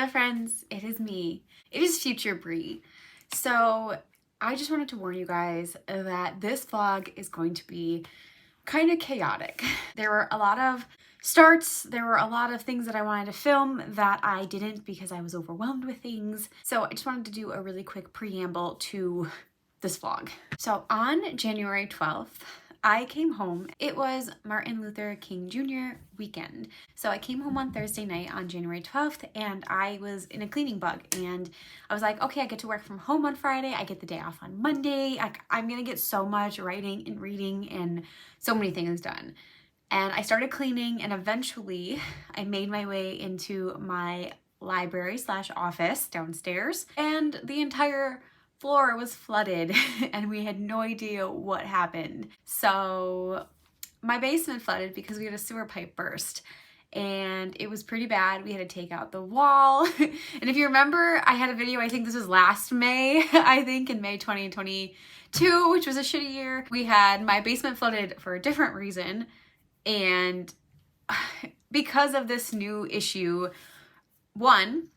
Hello friends, it is me. It is future Bree. So I just wanted to warn you guys that this vlog is going to be kind of chaotic. There were a lot of starts, there were a lot of things that I wanted to film that I didn't because I was overwhelmed with things. So I just wanted to do a really quick preamble to this vlog. So on January 12th, I came home. It was Martin Luther King Jr. weekend. So I came home on Thursday night on January 12th and I was in a cleaning bug and I was like, okay, I get to work from home on Friday. I get the day off on Monday. I'm gonna get so much writing and reading and so many things done. And I started cleaning and eventually I made my way into my library / office downstairs and the entire floor was flooded and we had no idea what happened. So my basement flooded because we had a sewer pipe burst and it was pretty bad. We had to take out the wall. And if you remember, I had a video, I think this was last May, in May 2022, which was a shitty year. We had my basement flooded for a different reason. And because of this new issue, one,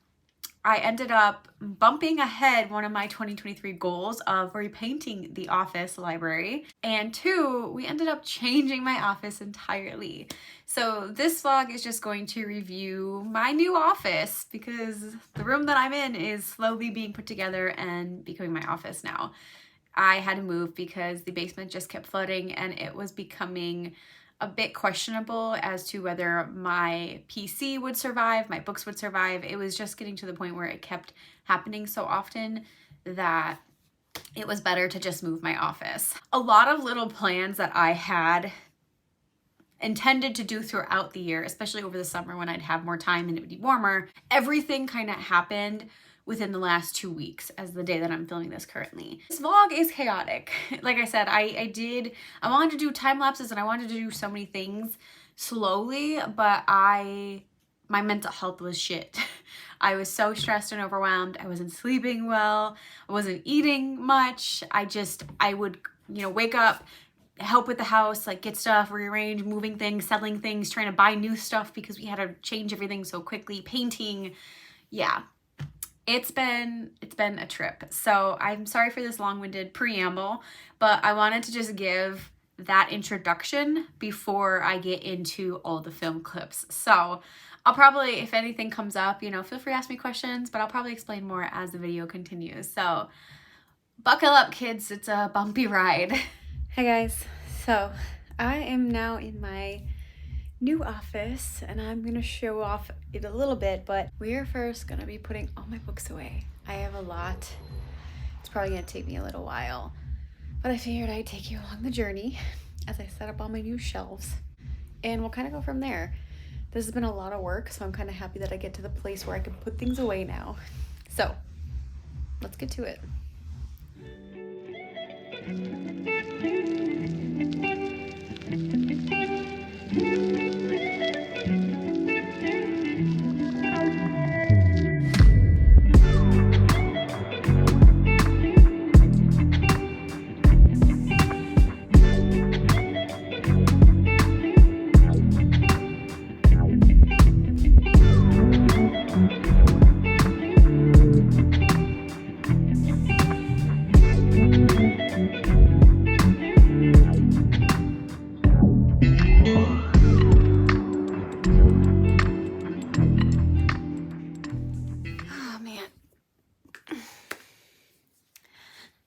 I ended up bumping ahead one of my 2023 goals of repainting the office library. And two, we ended up changing my office entirely. So this vlog is just going to review my new office because the room that I'm in is slowly being put together and becoming my office now. I had to move because the basement just kept flooding and it was becoming a bit questionable as to whether my PC would survive, my books would survive. It was just getting to the point where it kept happening so often that it was better to just move my office. A lot of little plans that I had intended to do throughout the year, especially over the summer when I'd have more time and it would be warmer, everything kind of happened within the last 2 weeks as the day that I'm filming this currently. This vlog is chaotic. Like I said, I wanted to do time lapses and I wanted to do so many things slowly, but my mental health was shit. I was so stressed and overwhelmed. I wasn't sleeping well. I wasn't eating much. I would, wake up, help with the house, like get stuff, rearrange, moving things, selling things, trying to buy new stuff because we had to change everything so quickly, painting. Yeah. It's been a trip. So I'm sorry for this long-winded preamble, but I wanted to just give that introduction before I get into all the film clips. So I'll probably, if anything comes up, feel free to ask me questions, but I'll probably explain more as the video continues. So buckle up, kids. It's a bumpy ride. Hi guys. So I am now in my new office and I'm gonna show off it a little bit, but we are first gonna be putting all my books away. I have a lot. It's probably gonna take me a little while, but I figured I'd take you along the journey as I set up all my new shelves and we'll kind of go from there. This has been a lot of work, so I'm kind of happy that I get to the place where I can put things away now. So let's get to it.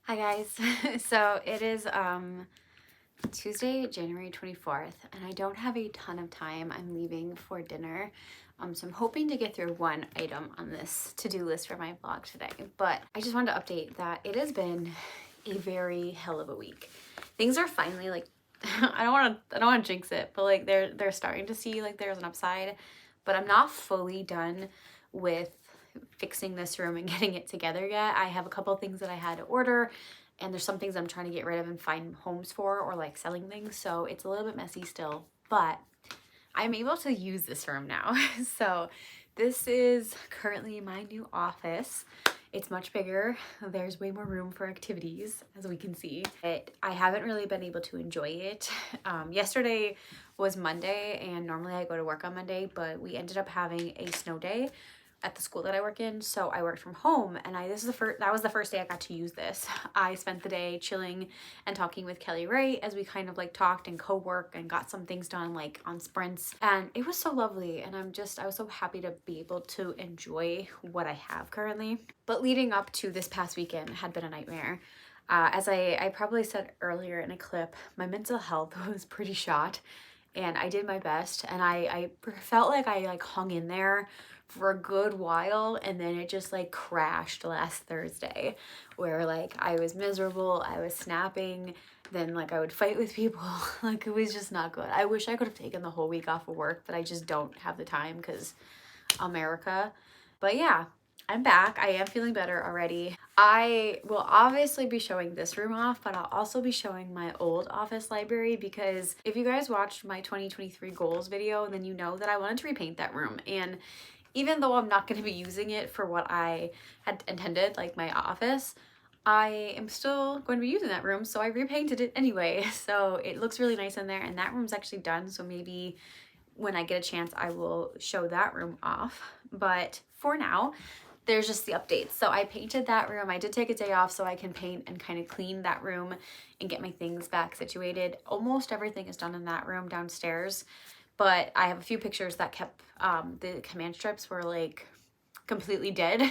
Hi guys. So it is Tuesday, January 24th, and I don't have a ton of time. I'm leaving for dinner. So I'm hoping to get through one item on this to-do list for my vlog today. But I just wanted to update that it has been a very hell of a week. Things are finally like I don't want to jinx it, but like they're starting to see like there's an upside, but I'm not fully done with fixing this room and getting it together yet. I have a couple things that I had to order and there's some things I'm trying to get rid of and find homes for or like selling things. So it's a little bit messy still, but I'm able to use this room now. So this is currently my new office. It's much bigger. There's way more room for activities, as we can see. I haven't really been able to enjoy it. Yesterday was Monday, and normally I go to work on Monday, but we ended up having a snow day, at the school that I work in, so I worked from home, and that was the first day I got to use this. I spent the day chilling and talking with Kelly Ray as we kind of like talked and co-work and got some things done like on sprints, and it was so lovely, and I was so happy to be able to enjoy what I have currently. But leading up to this past weekend had been a nightmare. As I probably said earlier in a clip, my mental health was pretty shot, and I did my best, and I felt like I like hung in there for a good while, and then it just like crashed last Thursday, where like I was miserable, I was snapping, then like I would fight with people. Like it was just not good. I wish I could have taken the whole week off of work, but I just don't have the time because America. But yeah, I'm back. I am feeling better already. I will obviously be showing this room off, but I'll also be showing my old office library, because if you guys watched my 2023 goals video, then you know that I wanted to repaint that room. And even though I'm not going to be using it for what I had intended, like my office, I am still going to be using that room, so I repainted it anyway. So it looks really nice in there, and that room's actually done, so maybe when I get a chance I will show that room off. But for now, there's just the updates. So I painted that room. I did take a day off so I can paint and kind of clean that room and get my things back situated. Almost everything is done in that room downstairs, but I have a few pictures that kept the command strips were like completely dead.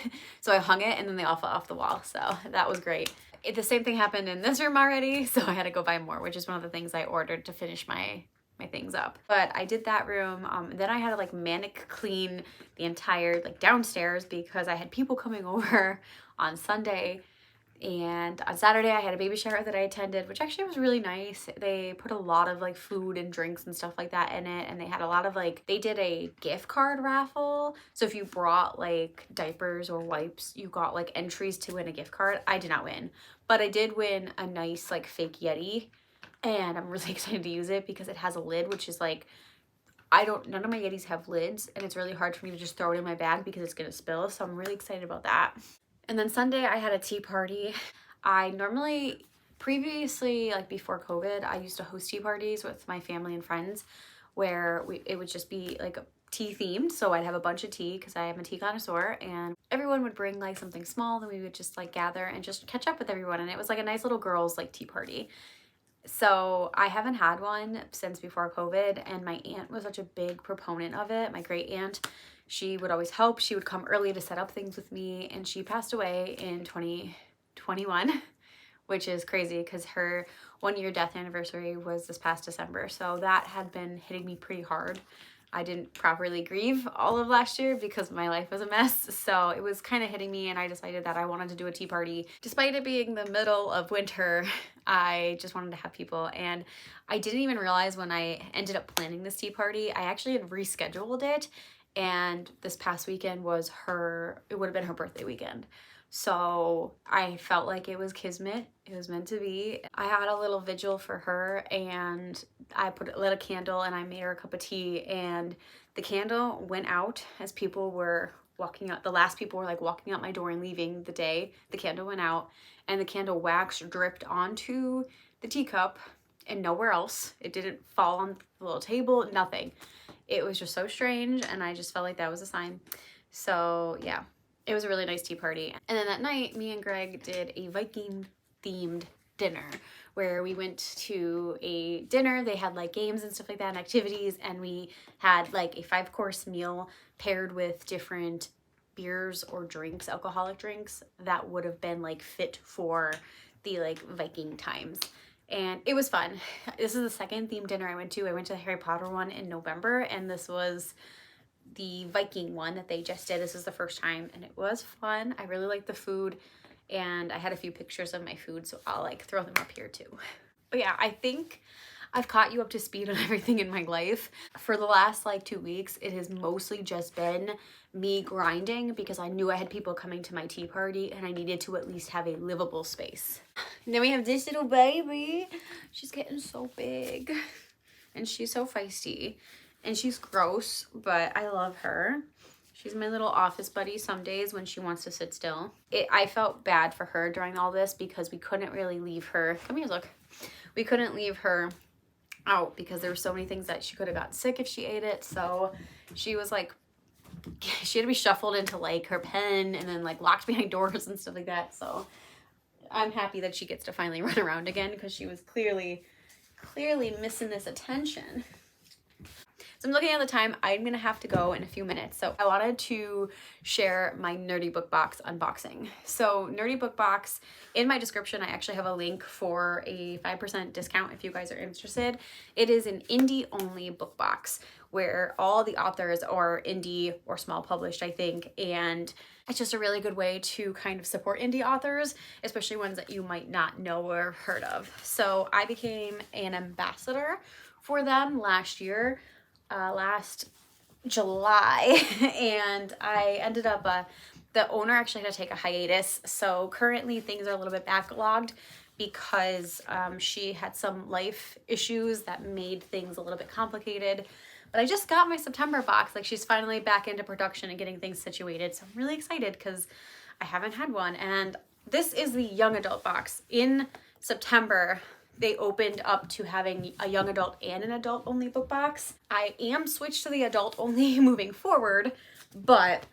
So I hung it and then they all fell off the wall. So that was great. The same thing happened in this room already, so I had to go buy more, which is one of the things I ordered to finish my things up. But I did that room. Then I had to like manic clean the entire like downstairs because I had people coming over on Sunday, and on Saturday I had a baby shower that I attended, which actually was really nice. They put a lot of like food and drinks and stuff like that in it, and they had a lot of like, they did a gift card raffle. So if you brought like diapers or wipes, you got like entries to win a gift card. I did not win, but I did win a nice like fake Yeti, and I'm really excited to use it because it has a lid, which is like, none of my Yetis have lids, and it's really hard for me to just throw it in my bag because it's gonna spill. So I'm really excited about that. And then Sunday I had a tea party. I normally, previously, like before COVID, I used to host tea parties with my family and friends where it would just be like tea themed. So I'd have a bunch of tea because I am a tea connoisseur, and everyone would bring like something small, then we would just like gather and just catch up with everyone. And it was like a nice little girls like tea party. So I haven't had one since before COVID, and my aunt was such a big proponent of it. My great aunt, she would always help. She would come early to set up things with me, and she passed away in 2021, which is crazy because her 1-year death anniversary was this past December. So that had been hitting me pretty hard. I didn't properly grieve all of last year because my life was a mess. So it was kind of hitting me, and I decided that I wanted to do a tea party. Despite it being the middle of winter, I just wanted to have people. And I didn't even realize when I ended up planning this tea party, I actually had rescheduled it. And this past weekend was it would have been her birthday weekend. So I felt like it was kismet. It was meant to be. I had a little vigil for her, and I lit a candle, and I made her a cup of tea, and the candle went out as people were walking out. The last people were like walking out my door and leaving the day. The candle went out, and the candle wax dripped onto the teacup and nowhere else. It didn't fall on the little table, nothing. It was just so strange, and I just felt like that was a sign. So yeah. It was a really nice tea party. And then that night, me and Greg did a Viking themed dinner where we went to a dinner. They had like games and stuff like that and activities, and we had like a 5-course meal paired with different beers or drinks, alcoholic drinks that would have been like fit for the like Viking times. And it was fun. This is the second themed dinner I went to. I went to the Harry Potter one in November, and this was the Viking one that they just did. This is the first time, and it was fun. I really liked the food, and I had a few pictures of my food, so I'll like throw them up here too. But yeah, I think I've caught you up to speed on everything in my life. For the last like 2 weeks, it has mostly just been me grinding because I knew I had people coming to my tea party, and I needed to at least have a livable space. And then we have this little baby. She's getting so big, and she's so feisty. And she's gross, but I love her. She's my little office buddy some days when she wants to sit still. I felt bad for her during all this because we couldn't really leave her. Come here, look. We couldn't leave her out because there were so many things that she could have gotten sick if she ate it. So she was like she had to be shuffled into like her pen and then like locked behind doors and stuff like that. So I'm happy that she gets to finally run around again because she was clearly missing this attention. So I'm looking at the time. I'm gonna have to go in a few minutes. So I wanted to share my Nerdy Book Box unboxing. So Nerdy Book Box, in my description, I actually have a link for a 5% discount if you guys are interested. It is an indie only book box where all the authors are indie or small published, I think, and it's just a really good way to kind of support indie authors, especially ones that you might not know or heard of. So I became an ambassador for them last year. Last July, and I ended up, the owner actually had to take a hiatus, so currently things are a little bit backlogged because she had some life issues that made things a little bit complicated. But I just got my September box, like she's finally back into production and getting things situated, so I'm really excited because I haven't had one. And this is the young adult box. In September, they opened up to having a young adult and an adult only book box. I am switched to the adult only moving forward, but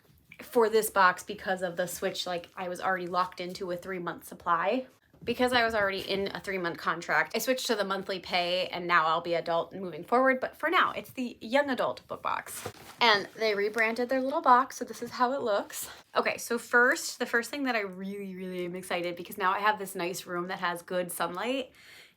for this box, because of the switch, like I was already locked into a 3-month supply. Because I was already in a 3-month contract, I switched to the monthly pay and now I'll be adult moving forward. But for now, it's the young adult book box. And they rebranded their little box, so this is how it looks. Okay, so the first thing that I really am excited, because now I have this nice room that has good sunlight,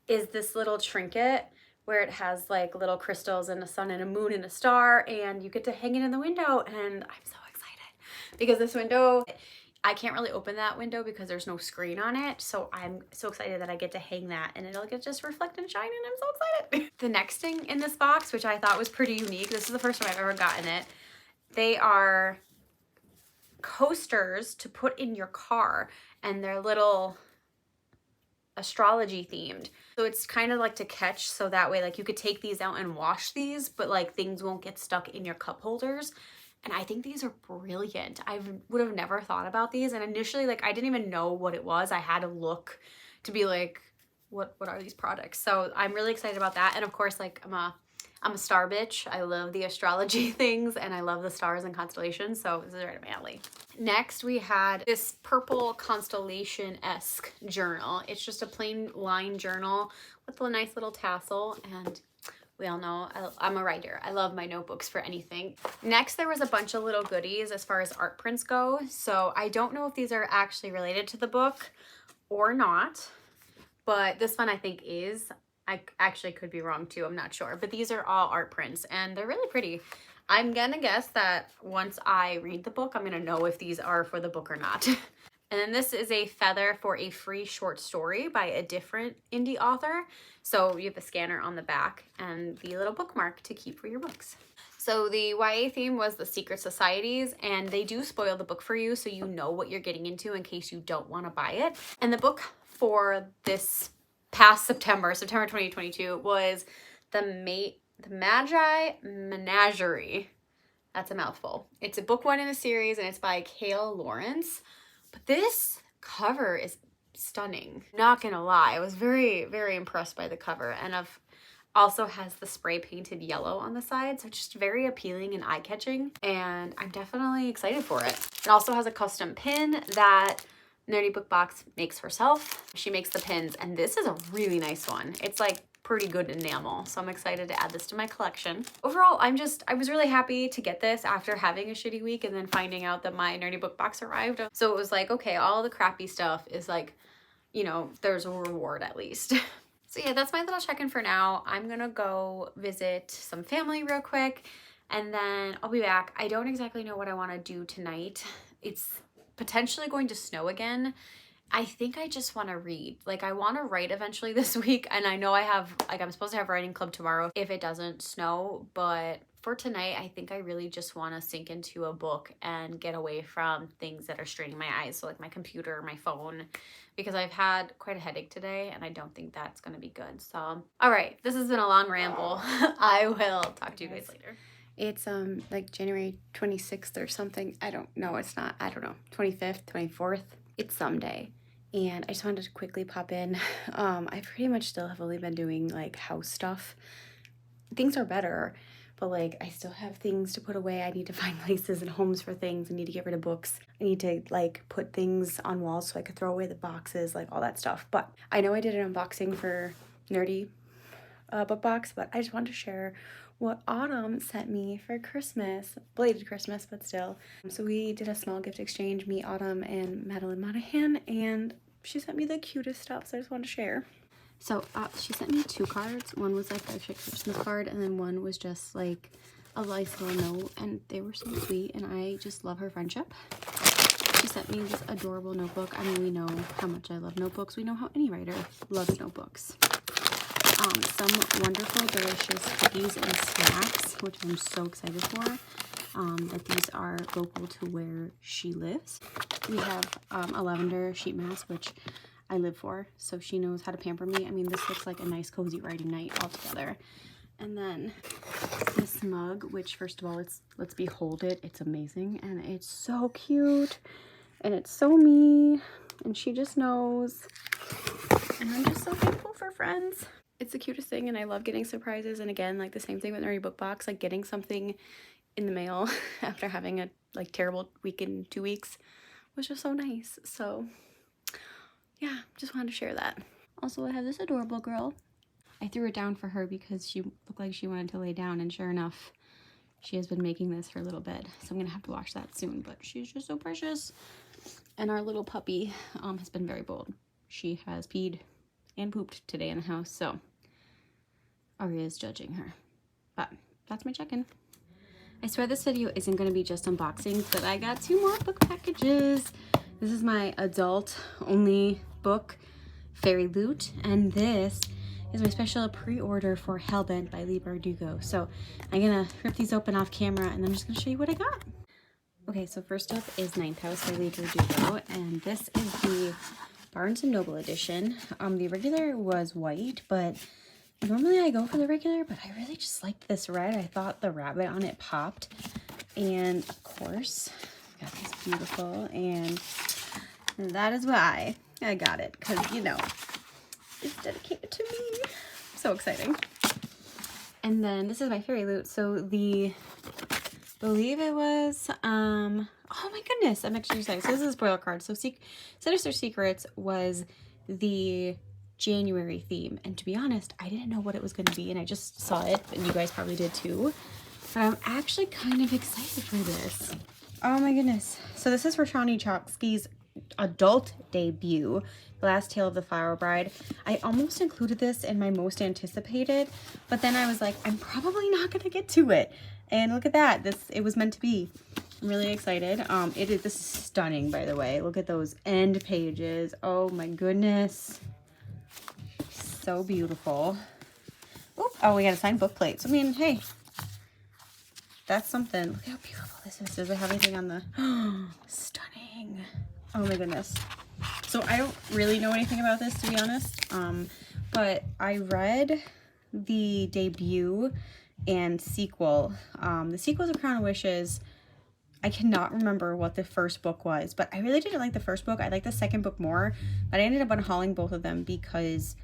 is this little trinket where it has like little crystals and a sun and a moon and a star, and you get to hang it in the window. And I'm so excited because this window, I can't really open that window because there's no screen on it. So I'm so excited that I get to hang that and it'll get just reflect and shine, and I'm so excited. The next thing in this box, which I thought was pretty unique, this is the first time I've ever gotten it. They are coasters to put in your car, and they're little astrology themed. So it's kind of like to catch, so that way like you could take these out and wash these, but like things won't get stuck in your cup holders. And I think these are brilliant. I would have never thought about these, and initially like I didn't even know what it was. I had to look to be like, what are these products? So I'm really excited about that. And of course, like I'm a star bitch. I love the astrology things and I love the stars and constellations, so this is right up my alley. Next, we had this purple constellation-esque journal. It's just a plain line journal with a nice little tassel, and we all know I'm a writer. I love my notebooks for anything. Next, there was a bunch of little goodies as far as art prints go. So I don't know if these are actually related to the book or not, but this one I think is. I actually could be wrong too, I'm not sure. But these are all art prints and they're really pretty. I'm gonna guess that once I read the book, I'm gonna know if these are for the book or not. And then this is a feather for a free short story by a different indie author. So you have a scanner on the back and the little bookmark to keep for your books. So the YA theme was the secret societies, and they do spoil the book for you so you know what you're getting into in case you don't want to buy it. And the book for this past September 2022, was the Magi Menagerie. That's a mouthful. It's a book 1 in the series and it's by Kale Lawrence. But this cover is stunning. Not gonna lie, I was very impressed by the cover, and also has the spray painted yellow on the side, so it's just very appealing and eye-catching, and I'm definitely excited for it. It also has a custom pin that Nerdy Book Box makes herself. She makes the pins, and this is a really nice one. It's like pretty good enamel, so I'm excited to add this to my collection. Overall, I was really happy to get this after having a shitty week and then finding out that my Nerdy Book Box arrived. So it was like, okay, all the crappy stuff is like, you know, there's a reward at least. So yeah, that's my little check-in for now. I'm gonna go visit some family real quick, and then I'll be back. I don't exactly know what I want to do tonight. It's potentially going to snow again. I think I just want to read. Like, I want to write eventually this week, and I know I have, like, I'm supposed to have writing club tomorrow if it doesn't snow, but for tonight, I think I really just want to sink into a book and get away from things that are straining my eyes, so like my computer, my phone, because I've had quite a headache today, and I don't think that's going to be good. So, all right, this has been a long ramble. I will talk to you guys later. It's like January 26th or something. I don't know. It's not. I don't know. 25th, 24th. It's someday. And I just wanted to quickly pop in. I pretty much still have only been doing like house stuff. Things are better, but like I still have things to put away. I need to find places and homes for things. I need to get rid of books. I need to like put things on walls so I could throw away the boxes, like all that stuff. But I know I did an unboxing for Nerdy book box, but I just wanted to share what Autumn sent me for Christmas. Belated Christmas, but still. So we did a small gift exchange, me, Autumn, and Madeline Monahan, and she sent me the cutest stuff, so I just wanted to share. So she sent me 2 cards. One was like a Christmas card, and then one was just like a nice little note, and they were so sweet, and I just love her friendship. She sent me this adorable notebook. I mean, we know how much I love notebooks. We know how any writer loves notebooks. Some wonderful, delicious cookies and snacks, which I'm so excited for. That these are local to where she lives. We have a lavender sheet mask, which I live for, so she knows how to pamper me. I mean, this looks like a nice cozy writing night altogether. And then this mug, which first of all, let's behold it. It's amazing, and it's so cute, and it's so me, and she just knows. And I'm just so thankful for friends. It's the cutest thing, and I love getting surprises. And again, like the same thing with Nerdy Book Box, like getting something in the mail after having a like terrible week in 2 weeks was just so nice. So yeah, just wanted to share that. Also, I have this adorable girl. I threw it down for her because she looked like she wanted to lay down, and sure enough, she has been making this her little bed. So I'm gonna have to wash that soon, but she's just so precious. And our little puppy has been very bold. She has peed and pooped today in the house, so Aria is judging her. But that's my check-in. I swear this video isn't going to be just unboxings, but I got 2 more book packages. This is my adult-only book, Fairy Loot, and this is my special pre-order for Hellbent by Lee Bardugo. So I'm going to rip these open off camera, and I'm just going to show you what I got. Okay, so first up is Ninth House by Lee Bardugo, and this is the Barnes & Noble edition. The regular was white, but normally I go for the regular, but I really just liked this red. I thought the rabbit on it popped. And of course, I got this beautiful, and that is why I got it, because, you know, it's dedicated to me. So exciting. And then this is my Fairy Loot. So believe it was, oh my goodness, I'm actually excited. So this is a spoiler card. So Sinister Secrets was the January theme, and to be honest, I didn't know what it was going to be, and I just saw it, and you guys probably did too, but I'm actually kind of excited for this. Oh my goodness. So this is Rashani Chokski's adult debut, The Last Tale of the Flower Bride. I almost included this in my most anticipated, but then I was like, I'm probably not going to get to it, and look at that. It was meant to be. I'm really excited. This is stunning, by the way. Look at those end pages. Oh my goodness. So beautiful. Oop. Oh, we got a signed book plate. So, I mean, hey, that's something. Look how beautiful this is. Does it have anything on the... Stunning. Oh my goodness. So I don't really know anything about this, to be honest. But I read the debut and sequel. The sequel is A Crown of Wishes. I cannot remember what the first book was, but I really didn't like the first book. I liked the second book more, but I ended up unhauling both of them because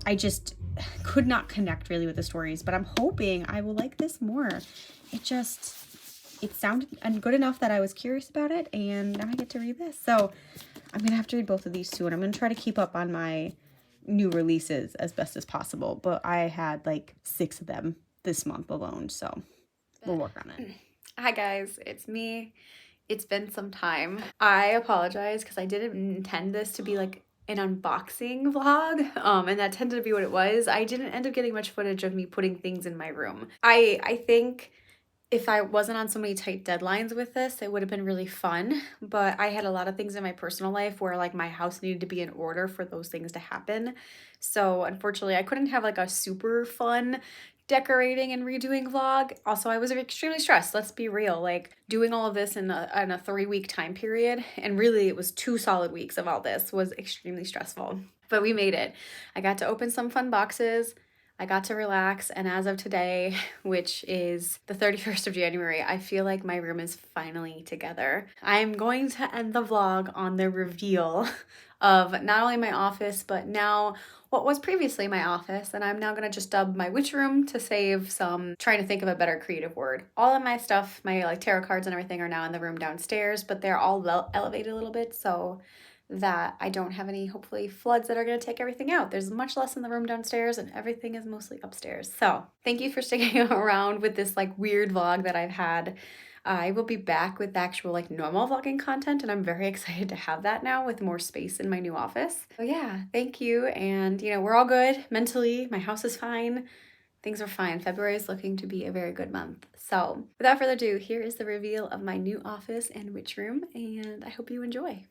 I just could not connect really with the stories, but I'm hoping I will like this more. It sounded good enough that I was curious about it, and now I get to read this. So I'm going to have to read both of these too, and I'm going to try to keep up on my new releases as best as possible, but I had like 6 of them this month alone, so we'll work on it. Hi guys, it's me. It's been some time. I apologize because I didn't intend this to be like an unboxing vlog, and that tended to be what it was. I didn't end up getting much footage of me putting things in my room. I think if I wasn't on so many tight deadlines with this, it would have been really fun, but I had a lot of things in my personal life where like my house needed to be in order for those things to happen. So unfortunately, I couldn't have like a super fun decorating and redoing vlog. Also, I was extremely stressed. Let's be real, like doing all of this in a 3-week time period, and really it was 2 solid weeks of all this, was extremely stressful, but we made it. I got to open some fun boxes. I got to relax, and as of today, which is the 31st of January, I feel like my room is finally together. I'm going to end the vlog on the reveal of not only my office, but now what was previously my office, and I'm now gonna just dub my witch room to save some trying to think of a better creative word. All of my stuff, my like tarot cards and everything, are now in the room downstairs, but they're all elevated a little bit so that I don't have any, hopefully, floods that are going to take everything out. There's much less in the room downstairs and everything is mostly upstairs. So thank you for sticking around with this like weird vlog that I've had. I will be back with actual like normal vlogging content, and I'm very excited to have that now with more space in my new office. So yeah, thank you. And you know, we're all good mentally. My house is fine. Things are fine. February is looking to be a very good month. So without further ado, here is the reveal of my new office and witch room, and I hope you enjoy.